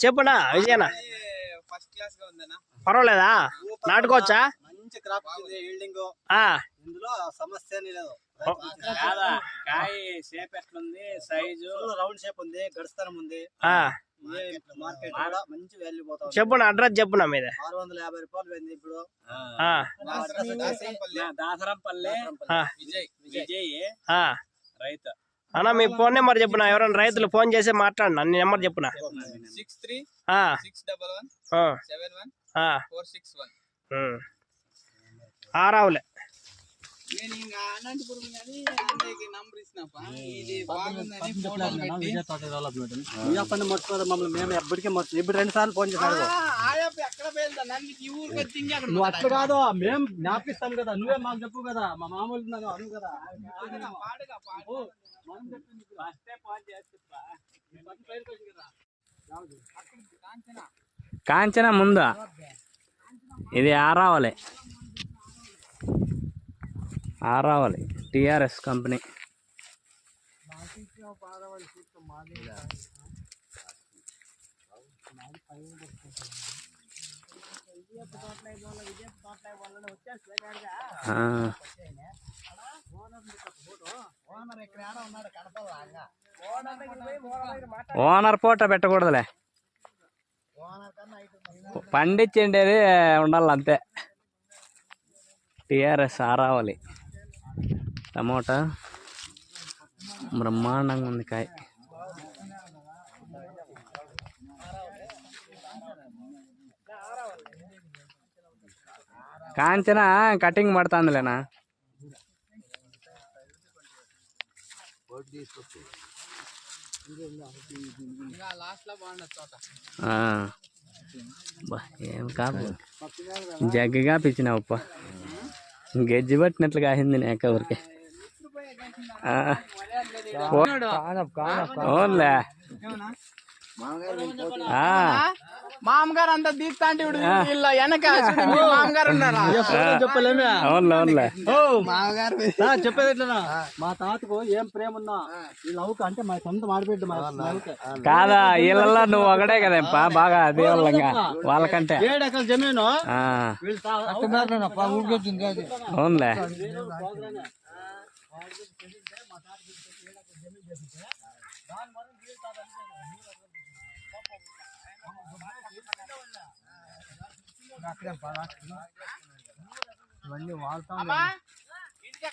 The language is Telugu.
చెప్పునా విజయనా పర్వాలేదా నాటుకోవచ్చా మంచి క్రాప్ ఈల్డింగ్ ఇందులో సమస్య లేదు కాయ షేప్ ఎట్లుంది సైజు రౌండ్ షేప్ ఉంది గడిస్తనం ఉంది మార్కెట్ మంచి వాల్యూ పోతుంది చెప్పునా అడ్రస్ చెప్పునా మీద 650 రూపాయలు పోయింది ఇప్పుడు దాసరంపల్లి విజయ్ రైతు అన్నా మీ ఫోన్ నెంబర్ చెప్పునా ఎవరైనా రైతులు ఫోన్ చేసి మాట్లాడినా నీ నెంబర్ చెప్పునా 6361714661 ఆరావులే మమ్మల్ని మేము ఎప్పటికీ ఇప్పుడు 2 సార్లు ఫోన్ చేశాడు నువ్వు అట్లా కాదు మేము జ్ఞాపిస్తాం కదా నువ్వే మాకు చెప్పు కదా మా మామూలు అను కదా కాంచన ముందా ఇది ఆరావాలి టిఆర్ఎస్ కంపెనీ ఓనర్ ఫోటో పెట్టకూడదులే పండించేది ఉండాలి అంతే టిఆర్ఎస్ ఆరావాలి టమోటా బ్రహ్మాండంగా ఉంది కాయ కాంచన కటింగ్ పడుతుందిలేనా ఏం కాదు జగ్గిగా పిచ్చినావప్ప గెజ్జి పట్టినట్లు కాసింది నాక ఊరికి ఓన్లే మామగారు అంతా తీస్తా అంటే వెనక మామగారు ఉన్నారా చెప్పేది ఎట్లా మా తాతకు ఏం ప్రేమ ఉన్నా ఈ లవ్కు అంటే మా సొంత మాడిపెట్టు కాదా వీళ్ళల్లో నువ్వు ఒకటే కదేంపా బాగా దేవుళ్ళంగా వాళ్ళకంటే 7 ఎకరాల జమీను అవునులే ఇవన్నీ వాళ్తా ఇంటికి